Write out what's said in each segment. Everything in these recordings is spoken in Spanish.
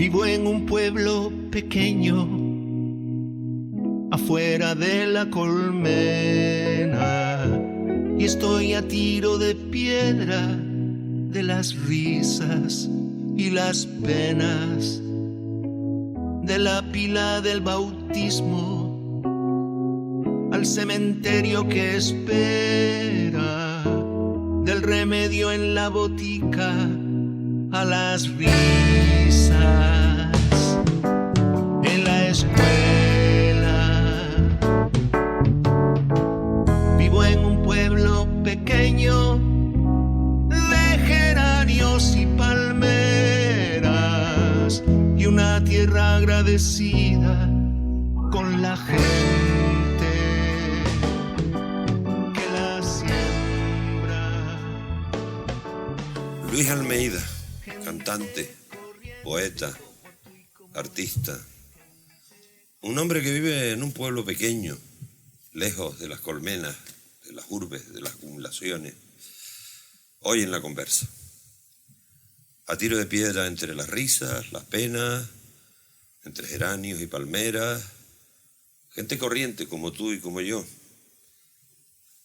Vivo en un pueblo pequeño, afuera de la colmena, y estoy a tiro de piedra de las risas y las penas, de la pila del bautismo al cementerio que espera, del remedio en la botica a las risas en la escuela. Vivo en un pueblo pequeño de geranios y palmeras y una tierra agradecida con la gente que la siembra. Luis Almeida, cantante, poeta, artista. Un hombre que vive en un pueblo pequeño, lejos de las colmenas, de las urbes, de las acumulaciones. Hoy en La Conversa. A tiro de piedra entre las risas, las penas, entre geranios y palmeras. Gente corriente como tú y como yo.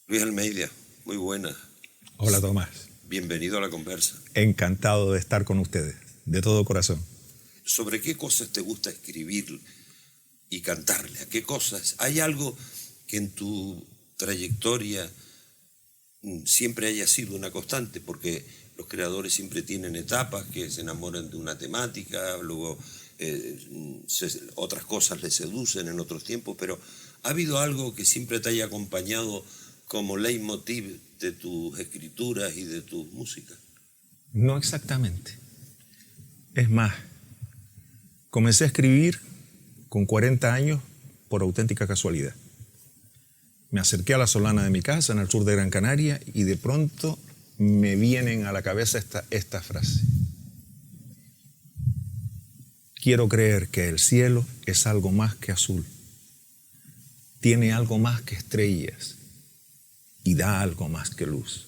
Luis Almeida, muy buena. Hola, Tomás. Bienvenido a La Conversa. Encantado de estar con ustedes, de todo corazón. ¿Sobre qué cosas te gusta escribir y cantarle? ¿A qué cosas? ¿Hay algo que en tu trayectoria siempre haya sido una constante? Porque los creadores siempre tienen etapas que se enamoran de una temática, luego otras cosas les seducen en otros tiempos, pero ¿ha habido algo que siempre te haya acompañado como leitmotiv de tus escrituras y de tus músicas? No exactamente. Es más, comencé a escribir con 40 años por auténtica casualidad. Me acerqué a la solana de mi casa en el sur de Gran Canaria y de pronto me vienen a la cabeza esta frase. Quiero creer que el cielo es algo más que azul, tiene algo más que estrellas y da algo más que luz.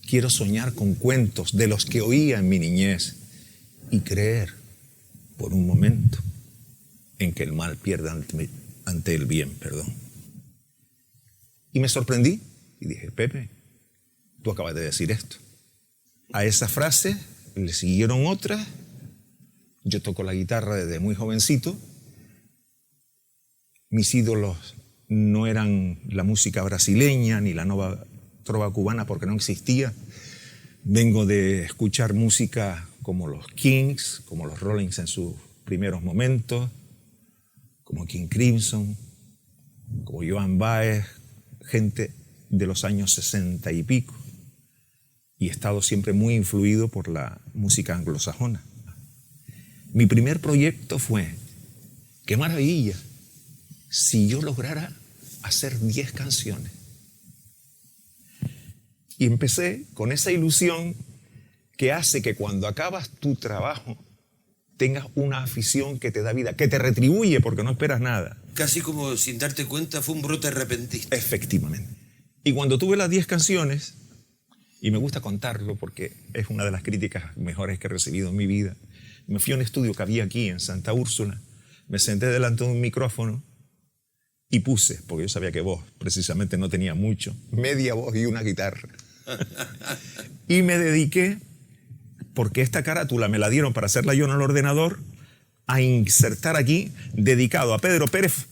Quiero soñar con cuentos de los que oía en mi niñez y creer por un momento en que el mal pierda ante el bien, Y me sorprendí y dije, Pepe, tú acabas de decir esto. A esa frase le siguieron otras. Yo toco la guitarra desde muy jovencito. Mis ídolos no eran la música brasileña ni la nueva trova cubana porque no existía. Vengo de escuchar música como los Kings, como los Rollins en sus primeros momentos, como King Crimson, como Joan Baez, gente de los años 60 y pico. Y he estado siempre muy influido por la música anglosajona. Mi primer proyecto fue, qué maravilla, si yo lograra hacer 10 canciones. Y empecé con esa ilusión que hace que cuando acabas tu trabajo tengas una afición que te da vida, que te retribuye porque no esperas nada. Casi como sin darte cuenta fue un brote repentista. Efectivamente. Y cuando tuve las 10 canciones, y me gusta contarlo porque es una de las críticas mejores que he recibido en mi vida, me fui a un estudio que había aquí en Santa Úrsula, me senté delante de un micrófono y puse, porque yo sabía que voz precisamente no tenía mucho, media voz y una guitarra. Y me dediqué, porque esta carátula me la dieron para hacerla yo en el ordenador, a insertar aquí, dedicado a Pedro Pérez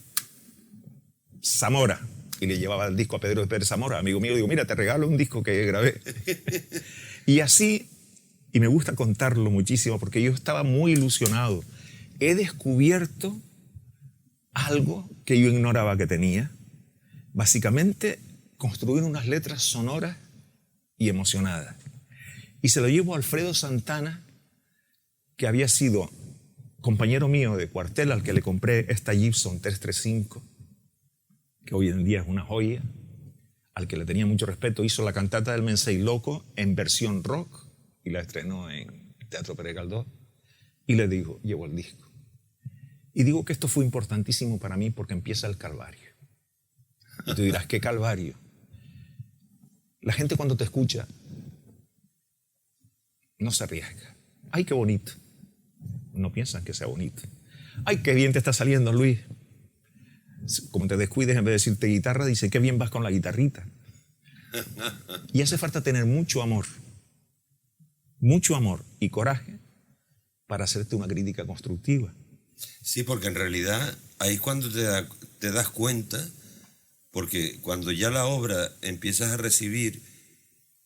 Zamora. Y le llevaba el disco a Pedro Pérez Zamora, amigo mío, digo, mira, te regalo un disco que grabé. Y así, y me gusta contarlo muchísimo, porque yo estaba muy ilusionado. He descubierto algo que yo ignoraba que tenía. Básicamente, construir unas letras sonoras y emocionadas. Y se lo llevo a Alfredo Santana, que había sido compañero mío de cuartel, al que le compré esta Gibson 335, que hoy en día es una joya, al que le tenía mucho respeto. Hizo la cantata del Mensei Loco en versión rock y la estrenó en Teatro Pérez Galdós. Y le digo, llevo el disco. Y digo que esto fue importantísimo para mí porque empieza el calvario. Y tú dirás, ¿qué calvario? La gente cuando te escucha no se arriesga. ¡Ay, qué bonito! no piensan que sea bonito. ¡Ay, qué bien te está saliendo, Luis! Como te descuides, en vez de decirte guitarra, dice, qué bien vas con la guitarrita. Y hace falta tener mucho amor y coraje para hacerte una crítica constructiva. Sí, porque en realidad ahí es cuando te das cuenta, porque cuando ya la obra empiezas a recibir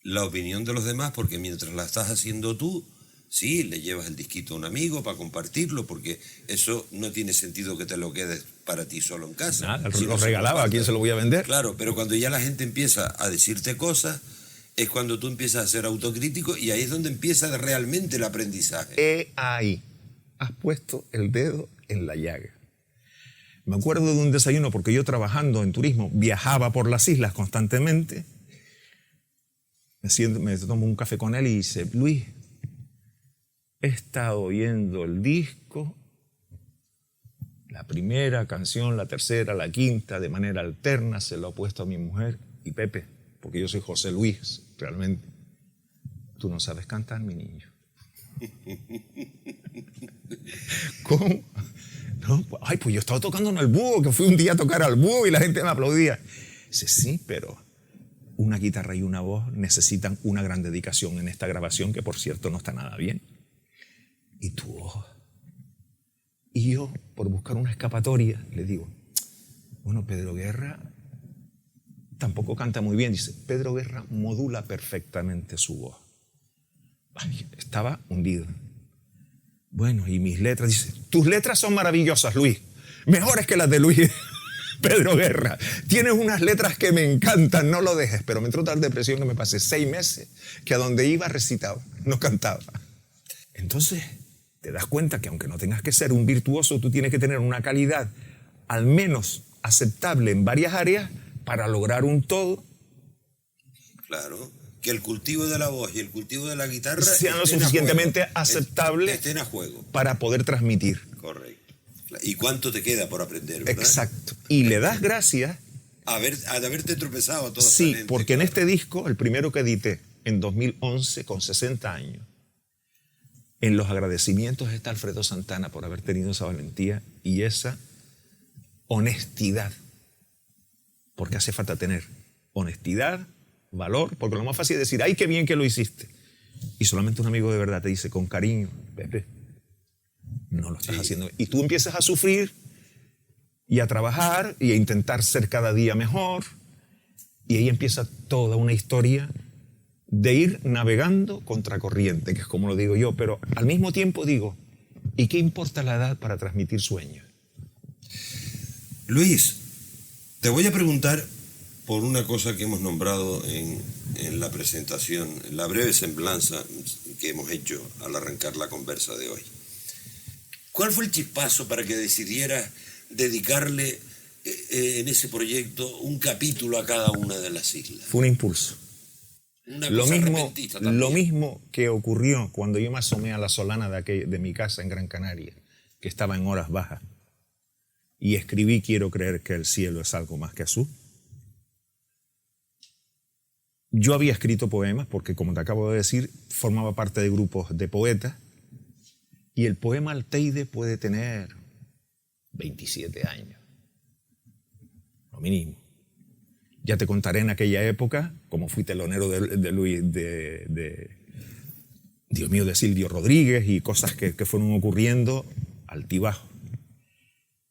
la opinión de los demás, porque mientras la estás haciendo tú, sí, le llevas el disquito a un amigo para compartirlo, porque eso no tiene sentido que te lo quedes para ti solo en casa. Nada, lo regalaba, ¿a quién se lo voy a vender? Claro, pero cuando ya la gente empieza a decirte cosas, es cuando tú empiezas a ser autocrítico y ahí es donde empieza realmente el aprendizaje. Ahí, has puesto el dedo en la llaga. Me acuerdo de un desayuno, porque yo trabajando en turismo viajaba por las islas constantemente. Me tomo un café con él y dice, Luis, he estado oyendo el disco, la primera canción, la tercera, la quinta, de manera alterna, se lo he puesto a mi mujer y Pepe, porque yo soy José Luis, realmente. Tú no sabes cantar, mi niño. ¿Cómo? No, ay, pues yo estaba tocando en el búho, que fui un día a tocar al búho y la gente me aplaudía. Dice, sí, pero una guitarra y una voz necesitan una gran dedicación en esta grabación, que por cierto no está nada bien. Y tu voz. Y yo, por buscar una escapatoria, le digo, bueno, Pedro Guerra tampoco canta muy bien. Dice, Pedro Guerra modula perfectamente su voz. Ay, estaba hundido. Bueno, y mis letras, dice, tus letras son maravillosas, Luis, mejores que las de Luis Pedro Guerra. Tienes unas letras que me encantan, no lo dejes. Pero me entró tal depresión que me pasé 6 meses que a donde iba recitaba, no cantaba. Entonces te das cuenta que aunque no tengas que ser un virtuoso, tú tienes que tener una calidad al menos aceptable en varias áreas para lograr un todo. Claro, que el cultivo de la voz y el cultivo de la guitarra sean lo suficientemente aceptables estén a juego para poder transmitir. Correcto. ¿Y cuánto te queda por aprender, verdad? Exacto. Y le das gracias de haberte tropezado a toda sí, esta gente, porque en este disco, el primero que edité en 2011, con 60 años, en los agradecimientos está Alfredo Santana por haber tenido esa valentía y esa honestidad. Porque hace falta tener honestidad, valor, porque lo más fácil es decir, ay, qué bien que lo hiciste. Y solamente un amigo de verdad te dice, con cariño, Pepe, no lo estás haciendo. Y tú empiezas a sufrir y a trabajar y a intentar ser cada día mejor. Y ahí empieza toda una historia de ir navegando contracorriente, que es como lo digo yo, pero al mismo tiempo digo, ¿y qué importa la edad para transmitir sueños? Luis, te voy a preguntar por una cosa que hemos nombrado en la presentación, en la breve semblanza que hemos hecho al arrancar la conversa de hoy. ¿Cuál fue el chispazo para que decidieras dedicarle en ese proyecto un capítulo a cada una de las islas? Fue un impulso. Lo mismo que ocurrió cuando yo me asomé a la solana de mi casa en Gran Canaria, que estaba en horas bajas, y escribí Quiero creer que el cielo es algo más que azul. Yo había escrito poemas porque, como te acabo de decir, formaba parte de grupos de poetas, y el poema Alteide puede tener 27 años, lo mínimo. Ya te contaré en aquella época, como fui telonero de Silvio Rodríguez y cosas que fueron ocurriendo altibajo.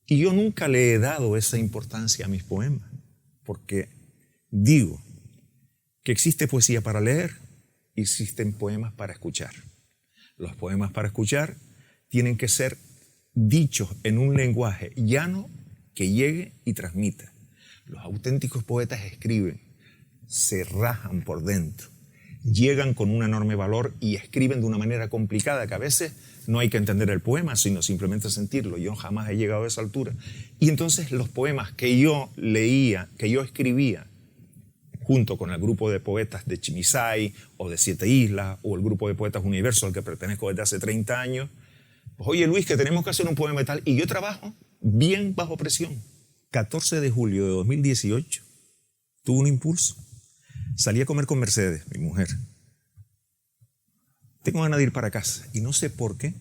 Y yo nunca le he dado esa importancia a mis poemas, porque digo que existe poesía para leer y existen poemas para escuchar. Los poemas para escuchar tienen que ser dichos en un lenguaje llano que llegue y transmita. Los auténticos poetas escriben, se rajan por dentro, llegan con un enorme valor y escriben de una manera complicada que a veces no hay que entender el poema, sino simplemente sentirlo. Yo jamás he llegado a esa altura. Y entonces los poemas que yo leía, que yo escribía, junto con el grupo de poetas de Chimisay o de Siete Islas o el grupo de poetas Universo al que pertenezco desde hace 30 años, pues, oye Luis, que tenemos que hacer un poema y tal, y yo trabajo bien bajo presión. 14 de julio de 2018 tuve un impulso. Salí a comer con Mercedes, mi mujer. Tengo ganas de ir para casa y no sé por qué.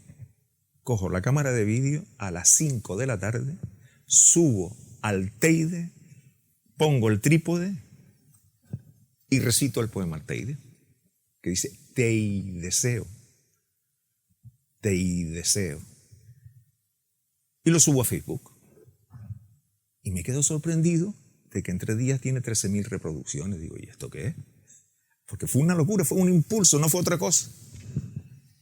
cojo la cámara de vídeo a las 5 de la tarde, subo al Teide, pongo el trípode y recito el poema al Teide, que dice, Tei deseo, Tei deseo. Y lo subo a Facebook. Y me quedo sorprendido de que en 3 días tiene 13.000 reproducciones. Digo, ¿y esto qué es? Porque fue una locura, fue un impulso, no fue otra cosa.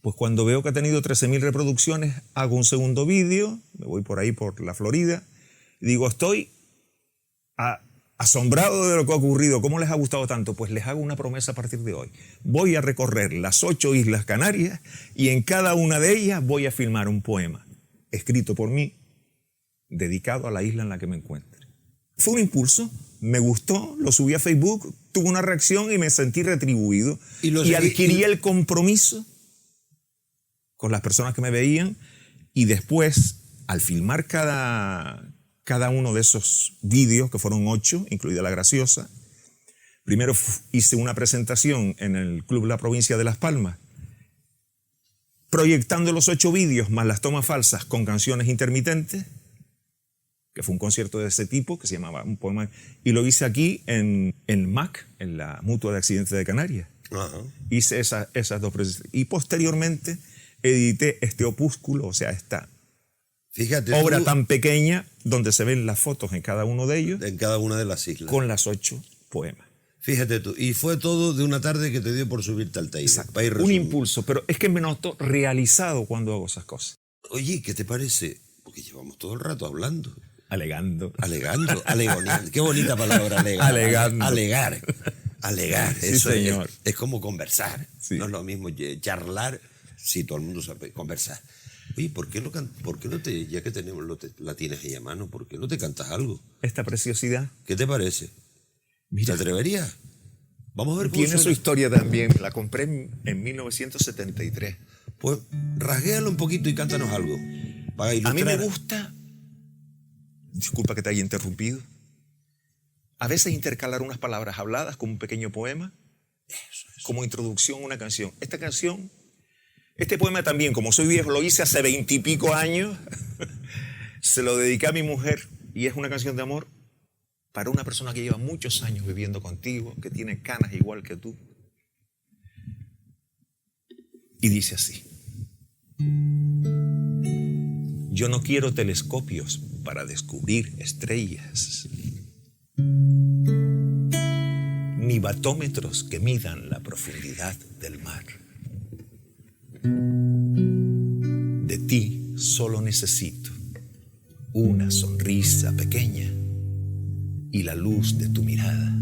Pues cuando veo que ha tenido 13.000 reproducciones, hago un segundo vídeo, me voy por ahí por la Florida, y digo, estoy asombrado de lo que ha ocurrido. ¿Cómo les ha gustado tanto? Pues les hago una promesa a partir de hoy. Voy a recorrer las 8 Islas Canarias y en cada una de ellas voy a filmar un poema escrito por mí, dedicado a la isla en la que me encuentre. Fue un impulso, me gustó, lo subí a Facebook, tuve una reacción y me sentí retribuido. Y adquirí el compromiso con las personas que me veían, y después, al filmar cada uno de esos vídeos, que fueron 8, incluida La Graciosa, primero hice una presentación en el Club La Provincia de Las Palmas, proyectando los 8 vídeos más las tomas falsas con canciones intermitentes, que fue un concierto de ese tipo, que se llamaba un poema, y lo hice aquí en MAC, en la Mutua de Accidentes de Canarias. Ajá. Hice esas 2 presentaciones. Y posteriormente edité este opúsculo, o sea, esta obra tan pequeña, donde se ven las fotos en cada uno de ellos. En cada una de las islas. Con las 8 poemas. Fíjate tú, y fue todo de una tarde que te dio por subirte al Teide. Exacto, un impulso, pero es que me noto realizado cuando hago esas cosas. Oye, ¿qué te parece? Porque llevamos todo el rato hablando. Alegando. Alegoneando. Qué bonita palabra, alegar. Alegando. Alegar. Sí, Eso señor. Es como conversar. Sí. No es lo mismo charlar, si todo el mundo sabe conversar. Oye, ¿por qué no te, ya que la tienes ahí a mano, ¿por qué no te cantas algo? Esta preciosidad. ¿Qué te parece? Mira, ¿Te atreverías? Vamos a ver cómo tiene suena. su historia también. La compré en 1973. Pues rasguéalo un poquito y cántanos algo. Para ilustrar. A mí me gusta, disculpa que te haya interrumpido, a veces intercalar unas palabras habladas con un pequeño poema, como introducción a una canción. Este poema también, como soy viejo, lo hice hace 20 y pico años, se lo dediqué a mi mujer, y es una canción de amor para una persona que lleva muchos años viviendo contigo, que tiene canas igual que tú. Y dice así: yo no quiero telescopios para descubrir estrellas, ni batómetros que midan la profundidad del mar. De ti solo necesito una sonrisa pequeña y la luz de tu mirada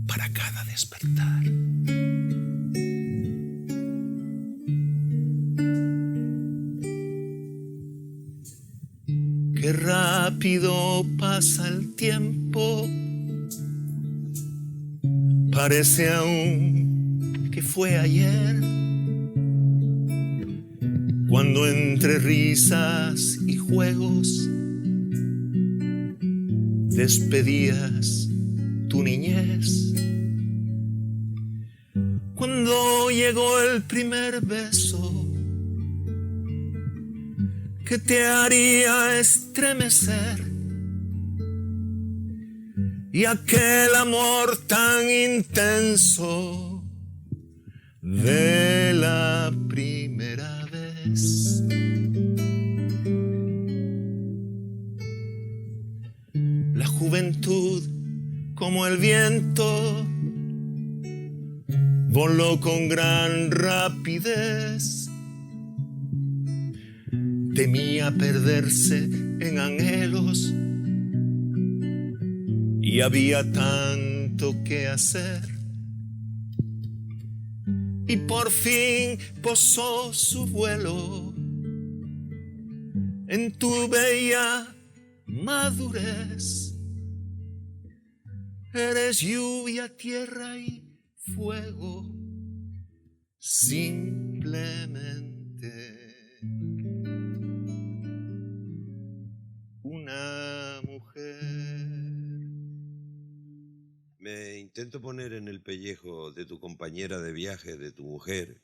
para cada despertar. Qué rápido pasa el tiempo, parece aún que fue ayer, cuando entre risas y juegos despedías tu niñez, cuando llegó el primer beso que te haría estremecer, y aquel amor tan intenso de la primera vez. La juventud, como el viento, voló con gran rapidez. Temía perderse en anhelos y había tanto que hacer. Y por fin posó su vuelo en tu bella madurez. Eres lluvia, tierra y fuego, simplemente una mujer. Me intento poner en el pellejo de tu compañera de viaje, de tu mujer,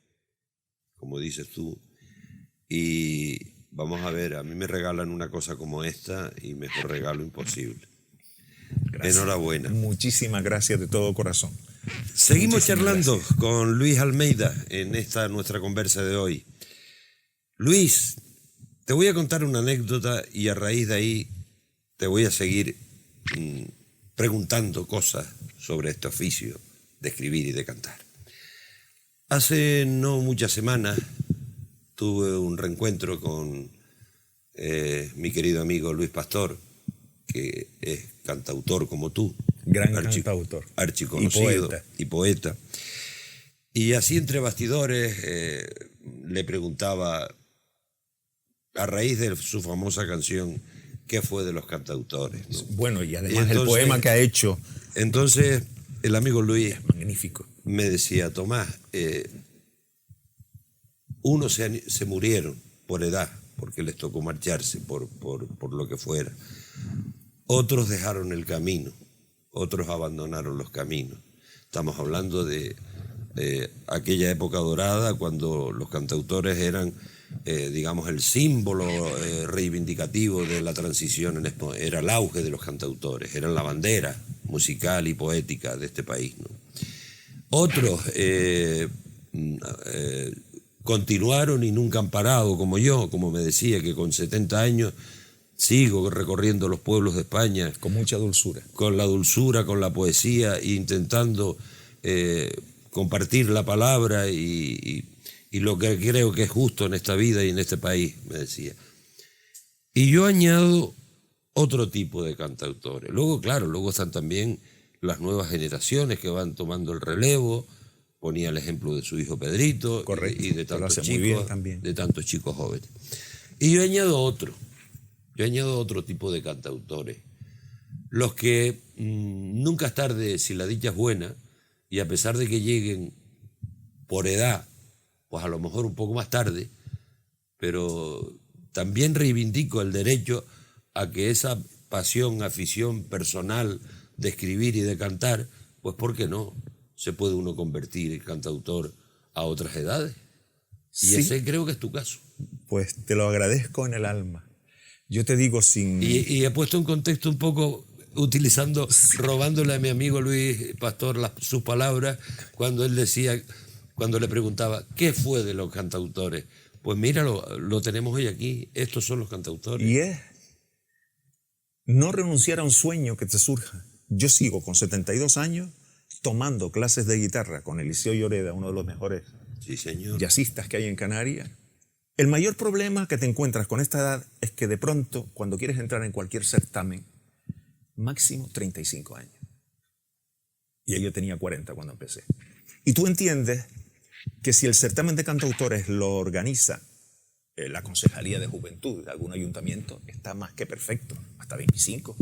como dices tú, Y vamos a ver, a mí me regalan una cosa como esta y mejor regalo imposible. Gracias. Enhorabuena. Muchísimas gracias de todo corazón. Seguimos Muchísimas charlando gracias. con Luis Almeida en esta nuestra conversa de hoy. Luis, te voy a contar una anécdota y a raíz de ahí te voy a seguir preguntando cosas sobre este oficio de escribir y de cantar. Hace no muchas semanas tuve un reencuentro con mi querido amigo Luis Pastor, que es cantautor como tú. Gran cantautor. Archiconocido y poeta. Y así entre bastidores le preguntaba, a raíz de su famosa canción, ¿qué fue de los cantautores? ¿No? Bueno, y además el poema que ha hecho. Entonces, el amigo Luis Es magnífico. me decía, Tomás, unos se murieron por edad, porque les tocó marcharse por lo que fuera. Otros dejaron el camino, otros abandonaron los caminos. Estamos hablando de aquella época dorada cuando los cantautores eran, digamos, el símbolo reivindicativo de la transición, era el auge de los cantautores, eran la bandera musical y poética de este país, ¿no? Otros continuaron y nunca han parado, como yo, como me decía, que con 70 años sigo recorriendo los pueblos de España. Con mucha dulzura. Con la dulzura, con la poesía, e intentando compartir la palabra y lo que creo que es justo en esta vida y en este país, me decía. Y yo añado otro tipo de cantautores. Luego, claro, luego están también las nuevas generaciones que van tomando el relevo. Ponía el ejemplo de su hijo Pedrito. Correcto. Y de tantos Lo hace chicos, muy bien también. de tantos chicos jóvenes. Y yo añado otro. Yo añado otro tipo de cantautores. Los que nunca es tarde si la dicha es buena, y a pesar de que lleguen por edad, pues a lo mejor un poco más tarde, pero también reivindico el derecho a que esa pasión, afición personal de escribir y de cantar, pues ¿por qué no? Se puede uno convertir en cantautor a otras edades. Y Sí. ese creo que es tu caso. Pues te lo agradezco en el alma. Yo te digo sin... Y he puesto un contexto un poco robándole a mi amigo Luis Pastor sus palabras cuando él decía, cuando le preguntaba, ¿qué fue de los cantautores? Pues míralo, lo tenemos hoy aquí, estos son los cantautores. Y es no renunciar a un sueño que te surja. Yo sigo con 72 años tomando clases de guitarra con Eliseo Lloreda, uno de los mejores Sí, señor. jazzistas que hay en Canarias. El mayor problema que te encuentras con esta edad es que de pronto, cuando quieres entrar en cualquier certamen, máximo 35 años. Y yo tenía 40 cuando empecé. Y tú entiendes que si el certamen de cantautores lo organiza la Concejalía de Juventud de algún ayuntamiento, está más que perfecto, hasta 25.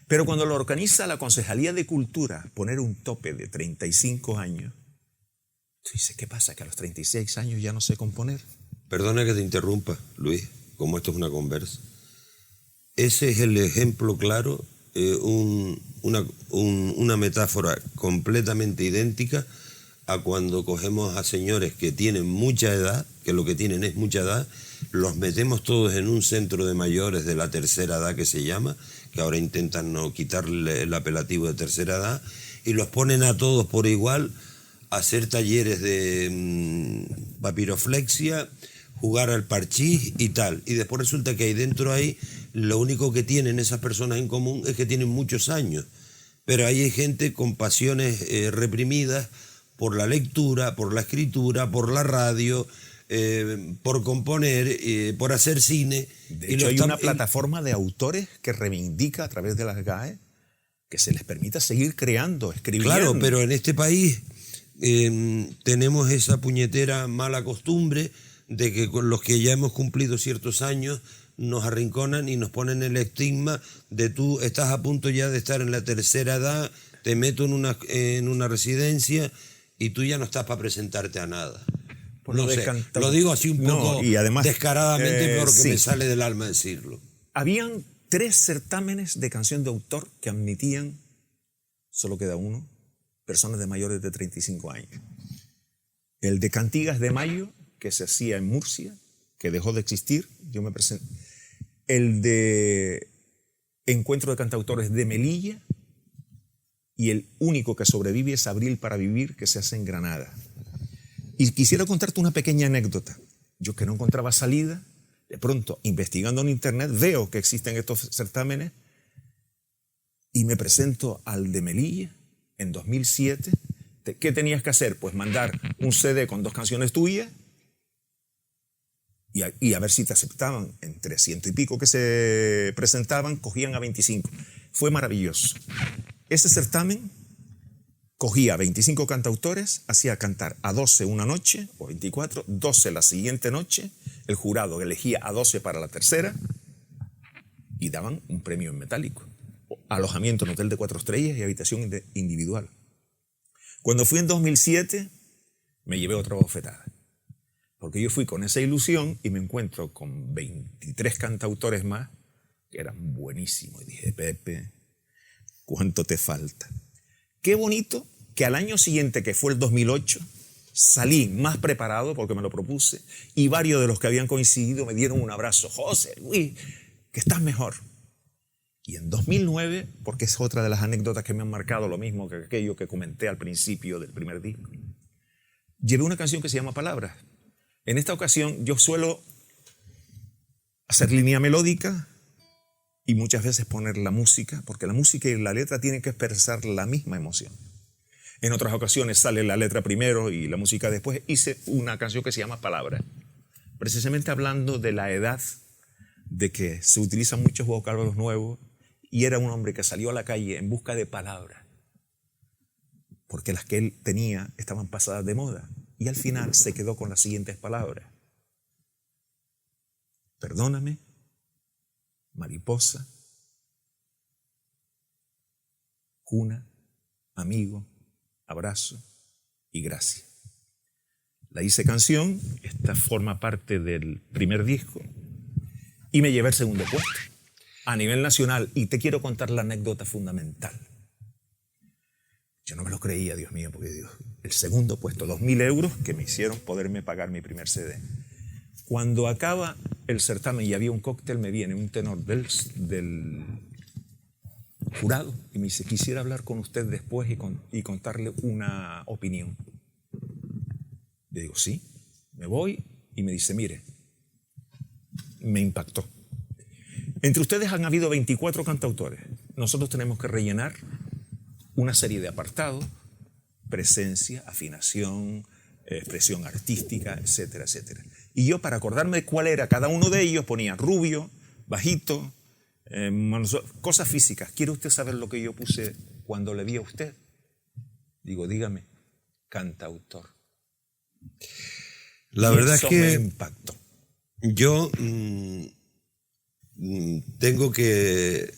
Pero cuando lo organiza la Concejalía de Cultura, poner un tope de 35 años, tú dices, ¿qué pasa? Que a los 36 años ya no sé componer. Perdona que te interrumpa, Luis, como esto es una conversa. Ese es el ejemplo claro, una metáfora completamente idéntica a cuando cogemos a señores que tienen mucha edad, que lo que tienen es mucha edad, los metemos todos en un centro de mayores de la tercera edad que se llama, que ahora intentan no quitarle el apelativo de tercera edad, y los ponen a todos por igual a hacer talleres de papiroflexia, jugar al parchís y tal. Y después resulta que ahí dentro lo único que tienen esas personas en común es que tienen muchos años. Pero ahí hay gente con pasiones reprimidas por la lectura, por la escritura, por la radio, por componer, por hacer cine. De hecho, hay una plataforma de autores que reivindica a través de las GAE que se les permita seguir creando, escribiendo. Claro, pero en este país tenemos esa puñetera mala costumbre de que con los que ya hemos cumplido ciertos años nos arrinconan y nos ponen el estigma de tú estás a punto ya de estar en la tercera edad, te meto en una residencia y tú ya no estás para presentarte a nada. Pues No sé, lo digo así un poco y además, descaradamente porque sí. me sale del alma decirlo. Habían 3 certámenes de canción de autor que admitían, solo queda uno, personas de mayores de 35 años. El de Cantigas de Mayo, que se hacía en Murcia, que dejó de existir, yo me presenté. El de Encuentro de Cantautores de Melilla, y el único que sobrevive es Abril para Vivir, que se hace en Granada. Y quisiera contarte una pequeña anécdota. Yo, que no encontraba salida, de pronto, investigando en internet, veo que existen estos certámenes y me presento al de Melilla en 2007. ¿Qué tenías que hacer? Pues mandar un CD con 2 canciones tuyas y a ver si te aceptaban. Entre 100 y pico que se presentaban, cogían a 25. Fue maravilloso. Ese certamen cogía a 25 cantautores, hacía cantar a 12 una noche, o 24, 12 la siguiente noche, el jurado elegía a 12 para la tercera y daban un premio en metálico. Alojamiento en hotel de 4 estrellas y habitación individual. Cuando fui en 2007, me llevé otra bofetada. Porque yo fui con esa ilusión y me encuentro con 23 cantautores más que eran buenísimos. Y dije, Pepe, ¿cuánto te falta? Qué bonito que al año siguiente, que fue el 2008, salí más preparado porque me lo propuse y varios de los que habían coincidido me dieron un abrazo. José, Luis, que estás mejor. Y en 2009, porque es otra de las anécdotas que me han marcado, lo mismo que aquello que comenté al principio del primer disco, llevé una canción que se llama Palabras. En esta ocasión yo suelo hacer línea melódica y muchas veces poner la música, porque la música y la letra tienen que expresar la misma emoción. En otras ocasiones sale la letra primero y la música después. Hice una canción que se llama Palabras, precisamente hablando de la edad, de que se utilizan muchos vocablos nuevos, y era un hombre que salió a la calle en busca de palabras, porque las que él tenía estaban pasadas de moda, y al final se quedó con las siguientes palabras: perdóname, mariposa, cuna, amigo, abrazo y gracia. La hice canción, esta forma parte del primer disco, y me llevé el segundo puesto a nivel nacional. Y te quiero contar la anécdota fundamental. Yo no me lo creía, Dios mío, porque Dios, el segundo puesto, 2.000 euros que me hicieron poderme pagar mi primer CD. Cuando acaba el certamen y había un cóctel, me viene un tenor del jurado y me dice: quisiera hablar con usted después y contarle una opinión. Le digo, sí. Me voy y me dice, mire, me impactó. Entre ustedes han habido 24 cantautores. Nosotros tenemos que rellenar una serie de apartados: presencia, afinación, expresión artística, etcétera, etcétera. Y yo, para acordarme de cuál era cada uno de ellos, ponía rubio, bajito, cosas físicas. ¿Quiere usted saber lo que yo puse cuando le vi a usted? Digo, dígame, cantautor. La verdad es eso que me impactó. yo tengo que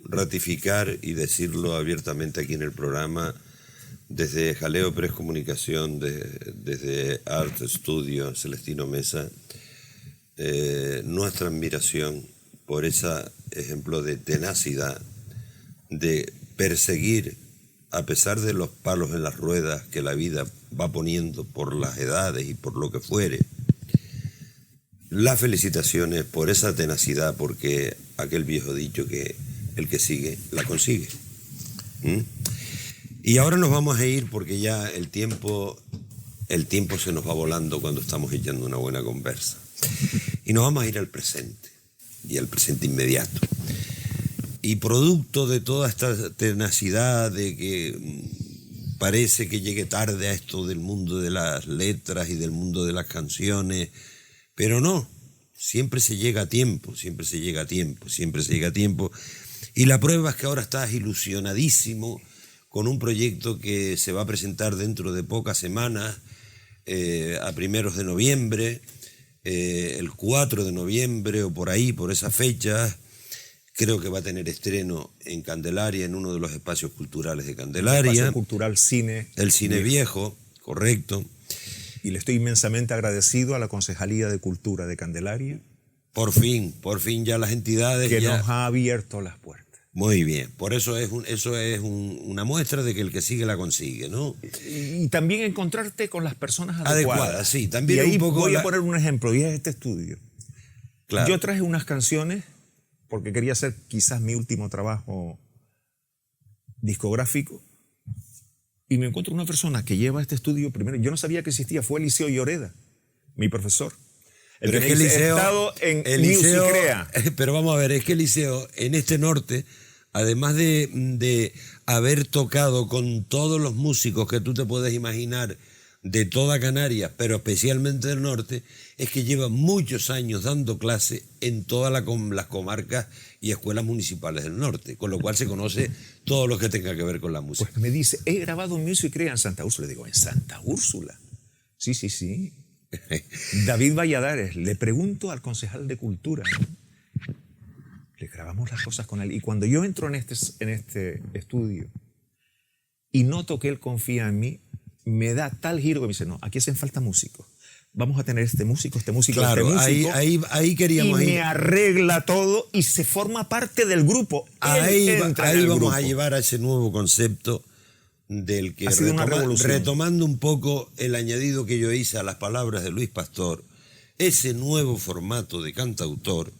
ratificar y decirlo abiertamente aquí en el programa, desde Jaleo Press Comunicación, desde Art Studio, Celestino Mesa, nuestra admiración por ese ejemplo de tenacidad, de perseguir, a pesar de los palos en las ruedas que la vida va poniendo por las edades y por lo que fuere. Las felicitaciones por esa tenacidad, porque aquel viejo dicho que el que sigue, la consigue. Y ahora nos vamos a ir porque ya el tiempo se nos va volando cuando estamos echando una buena conversa. Y nos vamos a ir al presente, y al presente inmediato. Y producto de toda esta tenacidad de que parece que llegue tarde a esto del mundo de las letras y del mundo de las canciones, pero no, siempre se llega a tiempo, siempre se llega a tiempo, siempre se llega a tiempo. Y la prueba es que ahora estás ilusionadísimo con un proyecto que se va a presentar dentro de pocas semanas, a primeros de noviembre, el 4 de noviembre o por ahí, por esa fecha. Creo que va a tener estreno en Candelaria, en uno de los espacios culturales de Candelaria. Espacio Cultural Cine. El Cine Viejo, correcto. Y le estoy inmensamente agradecido a la Concejalía de Cultura de Candelaria. Por fin ya las entidades que ya nos ha abierto las puertas. Muy bien, por eso una muestra de que el que sigue la consigue, ¿no? Y también encontrarte con las personas adecuadas. Sí, también y ahí un poco voy a poner un ejemplo, y es este estudio. Claro. Yo traje unas canciones porque quería hacer quizás mi último trabajo discográfico y me encuentro una persona que lleva este estudio primero. Yo no sabía que existía, fue Eliseo Lloreda, mi profesor. Pero es que Eliseo, he estado en Music Crea. Pero vamos a ver, es que Eliseo en este norte, además de haber tocado con todos los músicos que tú te puedes imaginar de toda Canarias, pero especialmente del norte, es que lleva muchos años dando clase en todas las comarcas y escuelas municipales del norte, con lo cual se conoce todo lo que tenga que ver con la música. Pues me dice, he grabado Music Crea en Santa Úrsula. Le digo, ¿en Santa Úrsula? Sí, sí, sí. David Valladares, le pregunto al concejal de Cultura, ¿no? Le grabamos las cosas con él. Y cuando yo entro en este estudio y noto que él confía en mí, me da tal giro que me dice, no, aquí hacen falta músicos. Vamos a tener este músico, claro, este músico. ahí queríamos y ir. me arregla todo y se forma parte del grupo. Ahí vamos a llevar a ese nuevo concepto del que retomando un poco el añadido que yo hice a las palabras de Luis Pastor, ese nuevo formato de cantautor,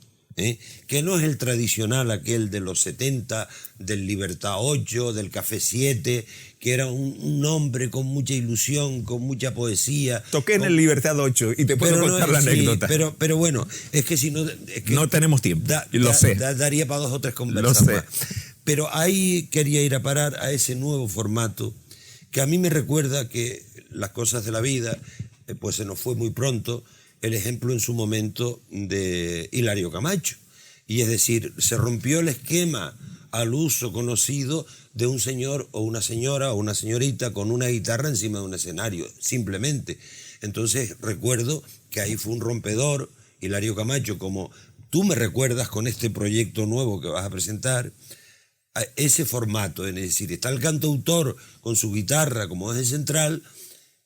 que no es el tradicional aquel de los 70, del Libertad 8, del Café 7, que era un hombre con mucha ilusión, con mucha poesía. Toqué en el Libertad 8 y te puedo contar la anécdota. Pero bueno, es que si no... Es que no tenemos tiempo, daría para 2 o 3 conversas más. Pero ahí quería ir a parar a ese nuevo formato que a mí me recuerda que las cosas de la vida, pues se nos fue muy pronto, el ejemplo en su momento de Hilario Camacho. Y es decir, se rompió el esquema al uso conocido de un señor o una señora o una señorita con una guitarra encima de un escenario, simplemente. Entonces recuerdo que ahí fue un rompedor, Hilario Camacho, como tú me recuerdas con este proyecto nuevo que vas a presentar, a ese formato, es decir, está el cantautor con su guitarra como eje central,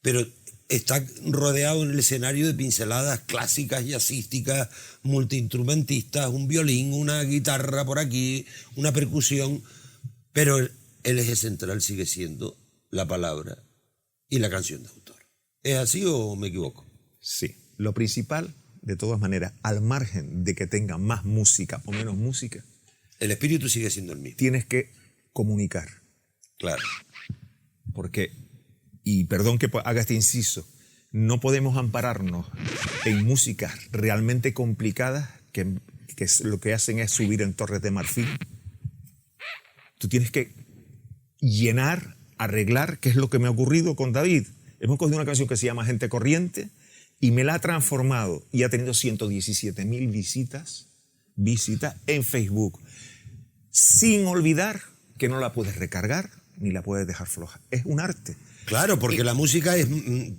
pero está rodeado en el escenario de pinceladas clásicas, jazzísticas, multiinstrumentistas, un violín, una guitarra por aquí, una percusión, pero el eje central sigue siendo la palabra y la canción de autor. ¿Es así o me equivoco? Sí, lo principal, de todas maneras, al margen de que tenga más música o menos música, el espíritu sigue siendo el mismo. Tienes que comunicar. Claro. porque, y perdón que haga este inciso, no podemos ampararnos en músicas realmente complicadas que lo que hacen es subir en torres de marfil. Tú tienes que llenar, arreglar, que es lo que me ha ocurrido con David. Hemos cogido una canción que se llama Gente Corriente y me la ha transformado y ha tenido 117,000 visitas en Facebook. Sin olvidar que no la puedes recargar ni la puedes dejar floja. Es un arte. Claro, porque la música es,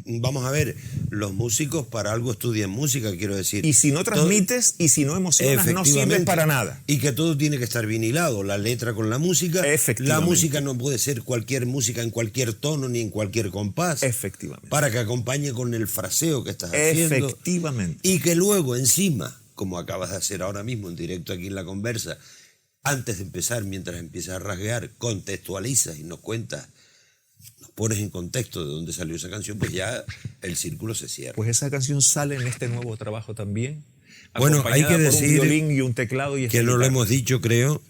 vamos a ver, los músicos para algo estudian música, quiero decir. Y si no transmites y si no emocionas, no sirves para nada. Y que todo tiene que estar vinilado, la letra con la música. La música no puede ser cualquier música en cualquier tono ni en cualquier compás. Efectivamente. Para que acompañe con el fraseo que estás haciendo. Efectivamente. Y que luego encima, como acabas de hacer ahora mismo en directo aquí en la conversa, antes de empezar, mientras empiezas a rasguear, contextualizas y nos cuentas, pones en contexto de dónde salió esa canción, pues ya el círculo se cierra. Pues esa canción sale en este nuevo trabajo también. Bueno, hay que decir un violín y un teclado y que no lo hemos dicho, creo,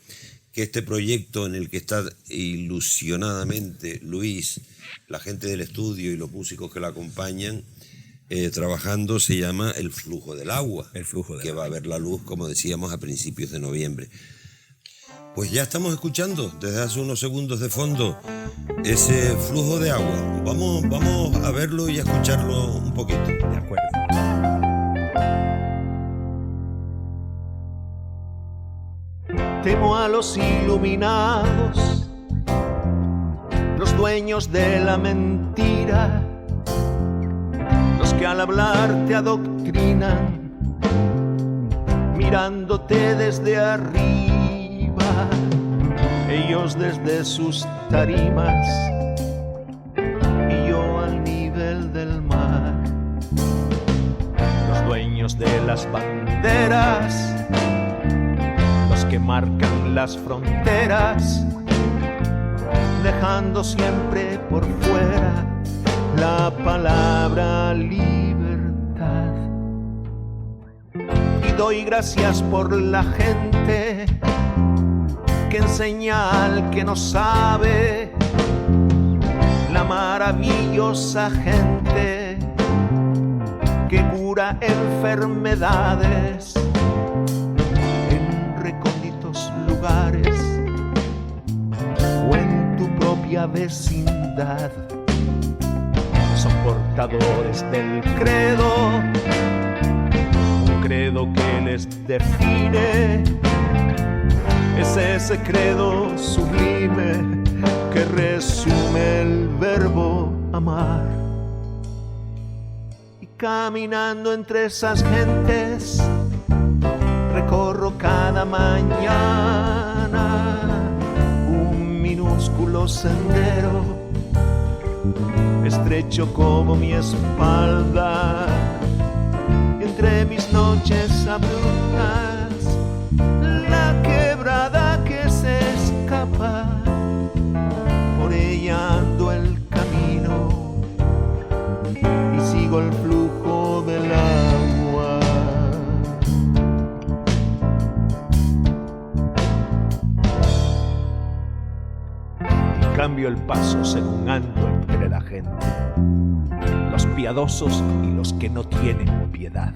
que este proyecto en el que está ilusionadamente Luis, la gente del estudio y los músicos que la acompañan trabajando, se llama El Flujo del Agua. El Flujo del que Agua. va a ver la luz, como decíamos, a principios de noviembre. Pues ya estamos escuchando desde hace unos segundos de fondo ese Flujo de Agua. Vamos a verlo y a escucharlo un poquito. De acuerdo. Temo a los iluminados, los dueños de la mentira, los que al hablar te adoctrinan, mirándote desde arriba. Ellos desde sus tarimas y yo al nivel del mar. Los dueños de las banderas, los que marcan las fronteras, dejando siempre por fuera la palabra libertad. Y doy gracias por la gente que enseña al que no sabe, la maravillosa gente que cura enfermedades en recónditos lugares o en tu propia vecindad. Son portadores del credo, un credo que les define. Es ese credo sublime que resume el verbo amar. Y caminando entre esas gentes, recorro cada mañana un minúsculo sendero, estrecho como mi espalda, entre mis noches abruptas, la quebrada que se escapa, por ella ando el camino y sigo el flujo del agua. Y cambio el paso según ando entre la gente, los piadosos y los que no tienen piedad,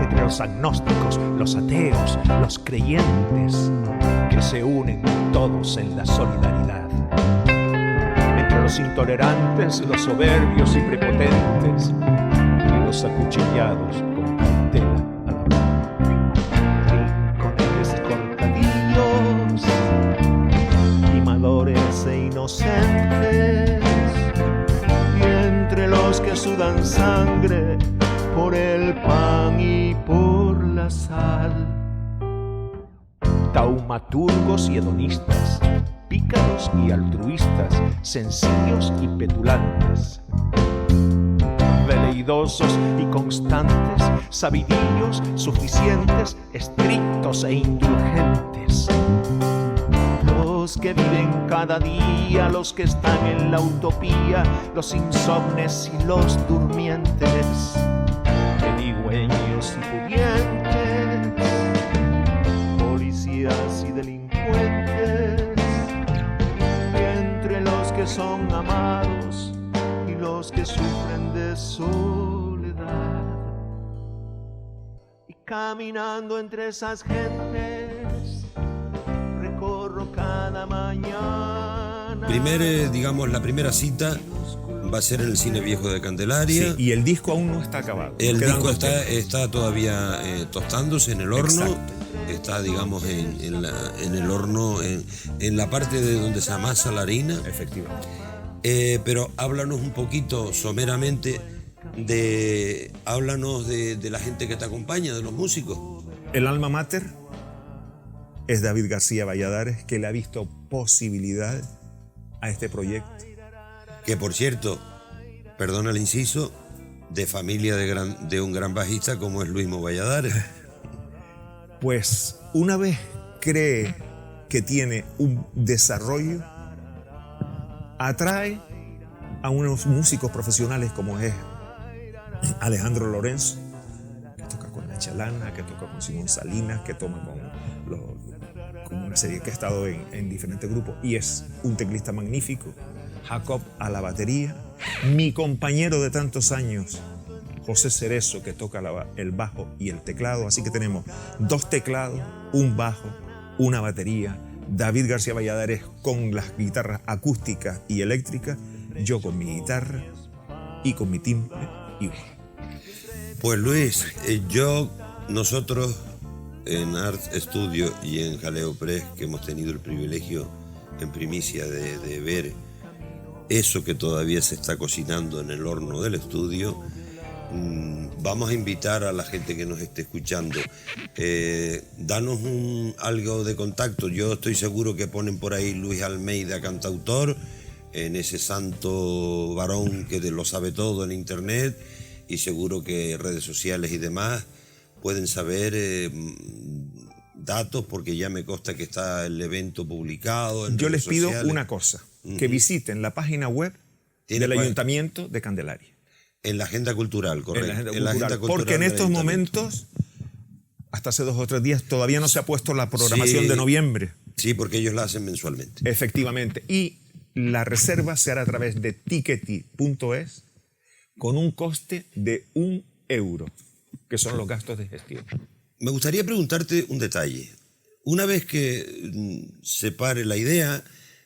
entre los agnósticos, los ateos, los creyentes, que se unen todos en la solidaridad, entre los intolerantes, los soberbios y prepotentes, y los acuchillados con cautela al hablar, rincones cortadillos, timadores e inocentes, y entre los que sudan sangre por el pan y por la sal, taumaturgos y hedonistas, pícaros y altruistas, sencillos y petulantes, veleidosos y constantes, sabidillos, suficientes, estrictos e indulgentes, los que viven cada día, los que están en la utopía, los insomnes y los durmientes, pedigüeños y pudientes, policías y delincuentes, y entre los que son amados y los que sufren de soledad. Y caminando entre esas gentes, recorro cada mañana. La primera cita va a ser en el Cine Viejo de Candelaria. Sí, y el disco aún no está acabado. El disco está todavía tostándose en el horno. Exacto. Está, digamos, en el horno, en la parte de donde se amasa la harina. Efectivamente. Pero háblanos un poquito, someramente, háblanos de la gente que te acompaña, de los músicos. El alma mater es David García Valladares, que le ha visto posibilidad a este proyecto. Que, por cierto, perdona el inciso, de familia de un gran bajista como es Luismo Valladares. Pues una vez cree que tiene un desarrollo, atrae a unos músicos profesionales como es Alejandro Lorenzo, que toca con La Chalana, que toca con Simón Salinas, que toma con una serie que ha estado en diferentes grupos, y es un teclista magnífico. Jacob a la batería, mi compañero de tantos años, José Cerezo, que toca el bajo y el teclado. Así que tenemos 2 teclados, un bajo, una batería, David García Valladares con las guitarras acústicas y eléctricas, yo con mi guitarra y con mi timbre y bajo. Pues Luis, nosotros en Art Studio y en Jaleo Press, que hemos tenido el privilegio en primicia de ver eso que todavía se está cocinando en el horno del estudio, vamos a invitar a la gente que nos esté escuchando, danos algo de contacto. Yo estoy seguro que ponen por ahí Luis Almeida, cantautor, en ese santo varón que lo sabe todo en internet, y seguro que redes sociales y demás pueden saber datos porque ya me consta que está el evento publicado en Yo les redes pido sociales. una cosa, que visiten la página web del Ayuntamiento de Candelaria. En la agenda cultural, correcto. En la agenda cultural, porque en estos momentos, hasta hace 2 o 3 días, todavía no se ha puesto la programación de noviembre. Sí, porque ellos la hacen mensualmente. Efectivamente. Y la reserva se hará a través de tickety.es con un coste de 1 euro, que son los gastos de gestión. Me gustaría preguntarte un detalle. Una vez que se pare la idea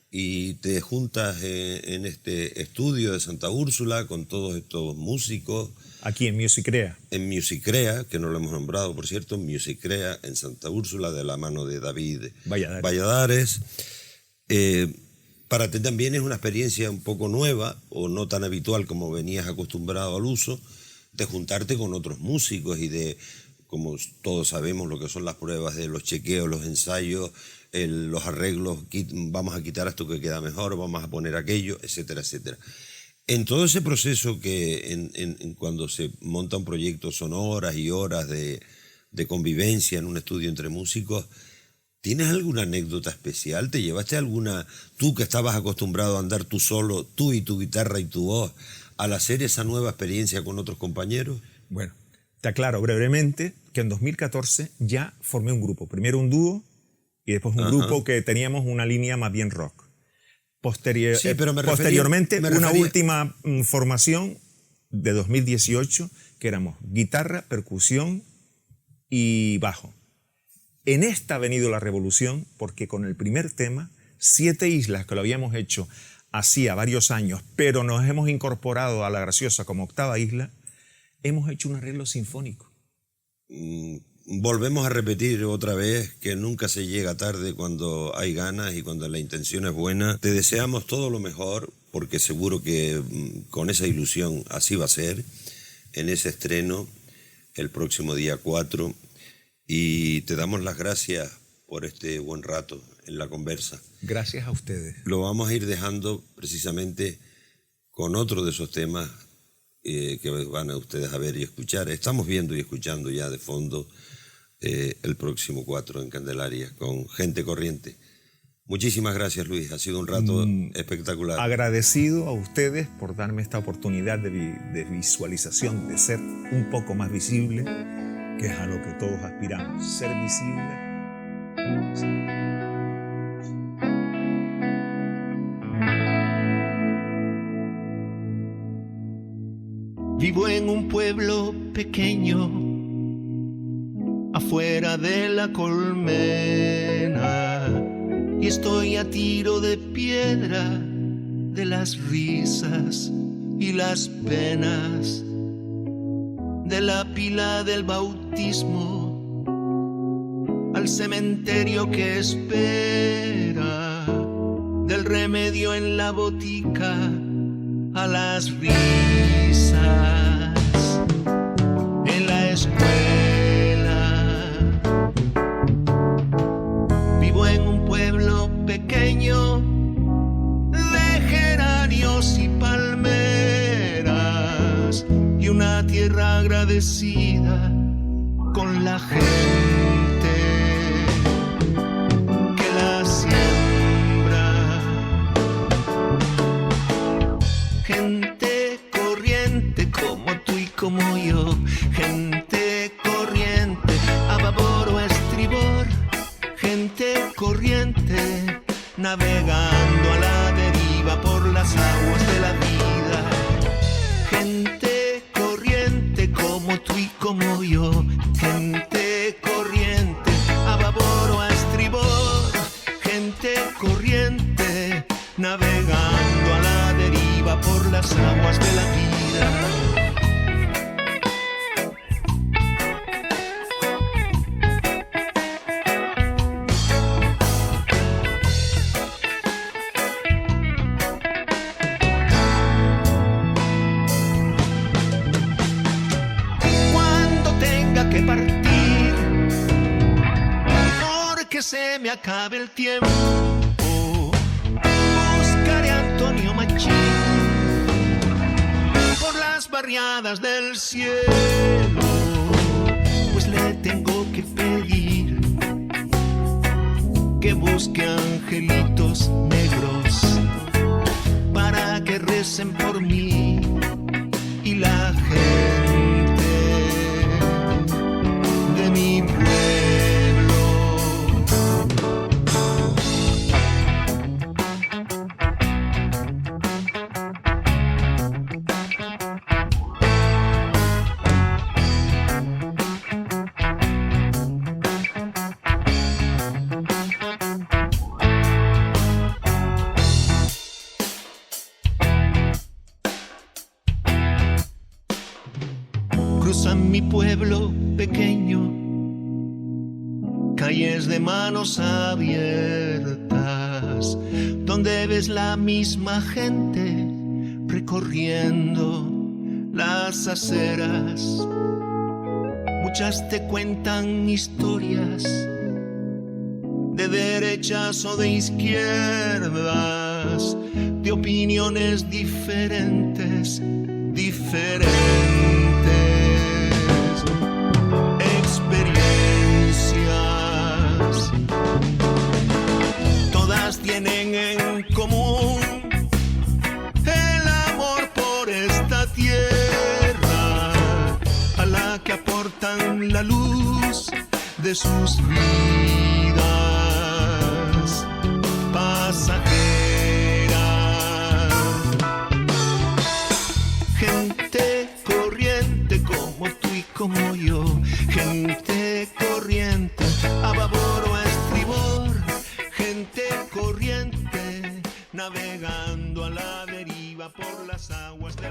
y te juntas en este estudio de Santa Úrsula con todos estos músicos. Aquí en Musicrea. En Musicrea, que no lo hemos nombrado, por cierto, Musicrea en Santa Úrsula, de la mano de David Valladares. Para ti también es una experiencia un poco nueva, o no tan habitual como venías acostumbrado al uso, de juntarte con otros músicos y de, como todos sabemos, lo que son las pruebas de los chequeos, los ensayos, los arreglos, vamos a quitar esto que queda mejor, vamos a poner aquello, etcétera, etcétera. En todo ese proceso que cuando se monta un proyecto son horas y horas de convivencia en un estudio entre músicos, ¿tienes alguna anécdota especial? ¿Te llevaste alguna, tú que estabas acostumbrado a andar tú solo, tú y tu guitarra y tu voz, al hacer esa nueva experiencia con otros compañeros? Bueno, te aclaro brevemente que en 2014 ya formé un grupo. Primero un dúo y después un grupo que teníamos una línea más bien rock. Posteriormente, una última formación de 2018, que éramos guitarra, percusión y bajo. En esta ha venido la revolución, porque con el primer tema, 7 islas, que lo habíamos hecho hacía varios años, pero nos hemos incorporado a La Graciosa como 8ª isla, hemos hecho un arreglo sinfónico. Volvemos a repetir otra vez que nunca se llega tarde cuando hay ganas y cuando la intención es buena. Te deseamos todo lo mejor, porque seguro que con esa ilusión así va a ser, en ese estreno el próximo día 4. Y te damos las gracias por este buen rato en la conversa. Gracias a ustedes. Lo vamos a ir dejando precisamente con otro de esos temas que van a ustedes a ver y escuchar. Estamos viendo y escuchando ya de fondo el próximo 4 en Candelaria con Gente Corriente. Muchísimas gracias, Luis. Ha sido un rato espectacular. Agradecido a ustedes por darme esta oportunidad de visualización, de ser un poco más visible, que es a lo que todos aspiramos, ser visible. Vivo en un pueblo pequeño, afuera de la colmena, y estoy a tiro de piedra de las risas y las penas, de la pila del bautismo al cementerio que espera, del remedio en la botica a las risas en la escuela. Vivo en un pueblo pequeño de geranios y palmeras y una tierra agradecida con la gente que la siembra. Gente corriente como tú y como yo, gente corriente a babor o a estribor, gente corriente navegando a la deriva por las aguas de la vida. Gente corriente como tú y como yo, gente corriente a babor o a estribor, gente corriente navegando a la deriva por las aguas de la vida. Cuando tenga que partir, porque se me acabe el tiempo, buscaré a Antonio Machín por las barriadas del cielo, pues le tengo que pedir busque angelitos negros para que recen por mí y la gente de mi pueblo. Cruzan mi pueblo pequeño, calles de manos abiertas, donde ves la misma gente recorriendo las aceras. Muchas te cuentan historias de derechas o de izquierdas, de opiniones diferentes, experiencias. Todas tienen en común el amor por esta tierra, a la que aportan la luz de sus vidas pasajeras. Gente corriente como tú y como yo, gente corriente a babor o a estribor, gente corriente navegando a la deriva por las aguas de